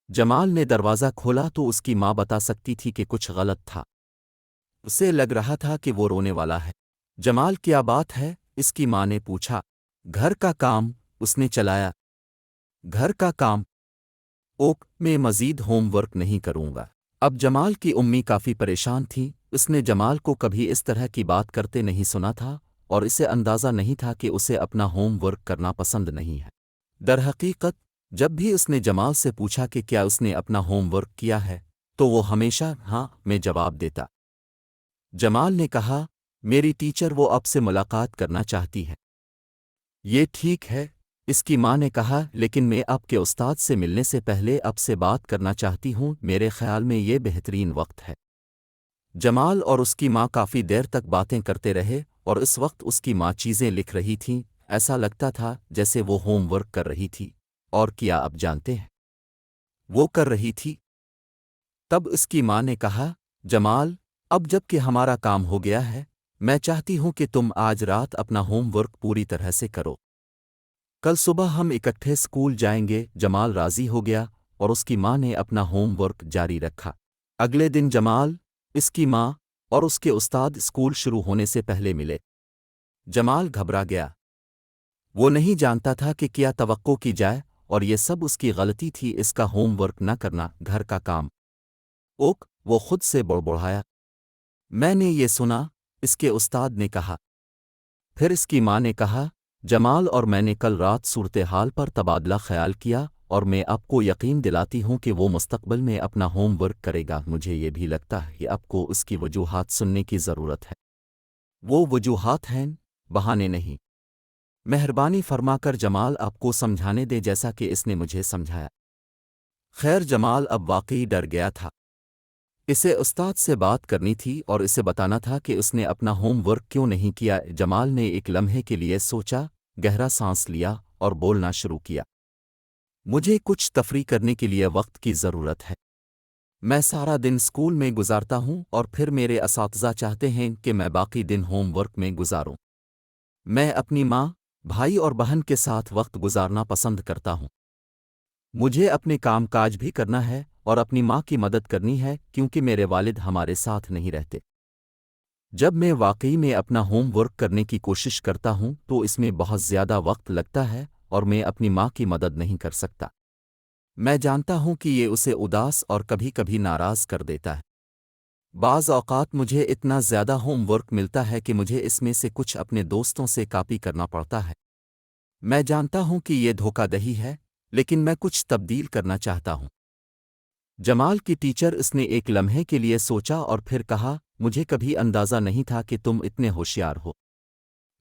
جمال نے دروازہ کھولا تو اس کی ماں بتا سکتی تھی کہ کچھ غلط تھا۔ اسے لگ رہا تھا کہ وہ رونے والا ہے۔ جمال کیا بات ہے؟ اس کی ماں نے پوچھا۔ گھر کا کام، اس نے چلایا۔ گھر کا کام؟ اوک، میں مزید ہوم ورک نہیں کروں گا۔ اب جمال کی امی کافی پریشان تھی۔ اس نے جمال کو کبھی اس طرح کی بات کرتے نہیں سنا تھا اور اسے اندازہ نہیں تھا کہ اسے اپنا ہوم ورک کرنا پسند نہیں ہے۔ درحقیقت جب بھی اس نے جمال سے پوچھا کہ کیا اس نے اپنا ہوم ورک کیا ہے تو وہ ہمیشہ ہاں میں جواب دیتا۔ جمال نے کہا، میری ٹیچر وہ اب سے ملاقات کرنا چاہتی ہے۔ یہ ٹھیک ہے، اس کی ماں نے کہا، لیکن میں آپ کے استاد سے ملنے سے پہلے اب سے بات کرنا چاہتی ہوں۔ میرے خیال میں یہ بہترین وقت ہے۔ جمال اور اس کی ماں کافی دیر تک باتیں کرتے رہے اور اس وقت اس کی ماں چیزیں لکھ رہی تھیں۔ ایسا لگتا تھا جیسے وہ ہوم ورک کر رہی تھی۔ اور کیا آپ جانتے ہیں وہ کر رہی تھی؟ تب اس کی ماں نے کہا، جمال، اب جب کہ ہمارا کام ہو گیا ہے، میں چاہتی ہوں کہ تم آج رات اپنا ہوم ورک پوری طرح سے کرو۔ کل صبح ہم اکٹھے اسکول جائیں گے۔ جمال راضی ہو گیا اور اس کی ماں نے اپنا ہوم ورک جاری رکھا۔ اگلے دن جمال، اس کی ماں اور اس کے استاد اسکول شروع ہونے سے پہلے ملے۔ جمال گھبرا گیا۔ وہ نہیں جانتا تھا کہ کیا توقع کی جائے اور یہ سب اس کی غلطی تھی، اس کا ہوم ورک نہ کرنا، گھر کا کام۔ اوک، وہ خود سے بڑبڑایا۔ میں نے یہ سنا، اس کے استاد نے کہا۔ پھر اس کی ماں نے کہا، جمال اور میں نے کل رات صورتحال پر تبادلہ خیال کیا اور میں آپ کو یقین دلاتی ہوں کہ وہ مستقبل میں اپنا ہوم ورک کرے گا۔ مجھے یہ بھی لگتا ہے کہ آپ کو اس کی وجوہات سننے کی ضرورت ہے۔ وہ وجوہات ہیں، بہانے نہیں۔ مہربانی فرما کر جمال آپ کو سمجھانے دے جیسا کہ اس نے مجھے سمجھایا۔ خیر، جمال اب واقعی ڈر گیا تھا۔ اسے استاد سے بات کرنی تھی اور اسے بتانا تھا کہ اس نے اپنا ہوم ورک کیوں نہیں کیا۔ جمال نے ایک لمحے کے لیے سوچا، گہرا سانس لیا اور بولنا شروع کیا۔ مجھے کچھ تفریح کرنے کے لیے وقت کی ضرورت ہے۔ میں سارا دن اسکول میں گزارتا ہوں اور پھر میرے اساتذہ چاہتے ہیں کہ میں باقی دن ہوم ورک میں گزاروں۔ میں اپنی ماں، بھائی اور بہن کے ساتھ وقت گزارنا پسند کرتا ہوں۔ مجھے اپنے کام کاج بھی کرنا ہے اور اپنی ماں کی مدد کرنی ہے کیونکہ میرے والد ہمارے ساتھ نہیں رہتے۔ جب میں واقعی میں اپنا ہوم ورک کرنے کی کوشش کرتا ہوں تو اس میں بہت زیادہ وقت لگتا ہے اور میں اپنی ماں کی مدد نہیں کر سکتا۔ میں جانتا ہوں کہ یہ اسے اداس اور کبھی کبھی ناراض کر دیتا ہے۔ بعض اوقات مجھے اتنا زیادہ ہوم ورک ملتا ہے کہ مجھے اس میں سے کچھ اپنے دوستوں سے کاپی کرنا پڑتا ہے۔ میں جانتا ہوں کہ یہ دھوکہ دہی ہے، لیکن میں کچھ تبدیل کرنا چاہتا ہوں۔ جمال کی ٹیچر، اس نے ایک لمحے کے لیے سوچا اور پھر کہا، مجھے کبھی اندازہ نہیں تھا کہ تم اتنے ہوشیار ہو۔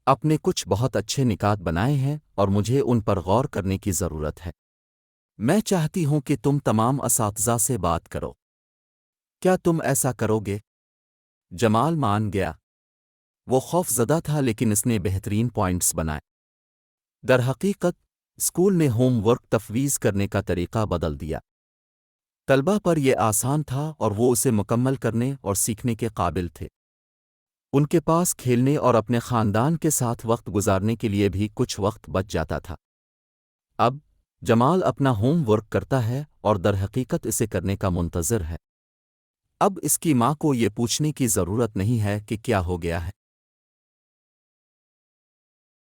اپنے کچھ بہت اچھے نکات بنائے ہیں اور مجھے ان پر غور کرنے کی ضرورت ہے۔ میں چاہتی ہوں کہ تم تمام اساتذہ سے بات کرو۔ کیا تم ایسا کرو گے؟ جمال مان گیا۔ وہ خوف زدہ تھا لیکن اس نے بہترین پوائنٹس بنائے۔ درحقیقت اسکول نے ہوم ورک تفویض کرنے کا طریقہ بدل دیا۔ طلبہ پر یہ آسان تھا اور وہ اسے مکمل کرنے اور سیکھنے کے قابل تھے۔ ان کے پاس کھیلنے اور اپنے خاندان کے ساتھ وقت گزارنے کے لیے بھی کچھ وقت بچ جاتا تھا۔ اب جمال اپنا ہوم ورک کرتا ہے اور درحقیقت اسے کرنے کا منتظر ہے۔ اب اس کی ماں کو یہ پوچھنے کی ضرورت نہیں ہے کہ کیا ہو گیا ہے۔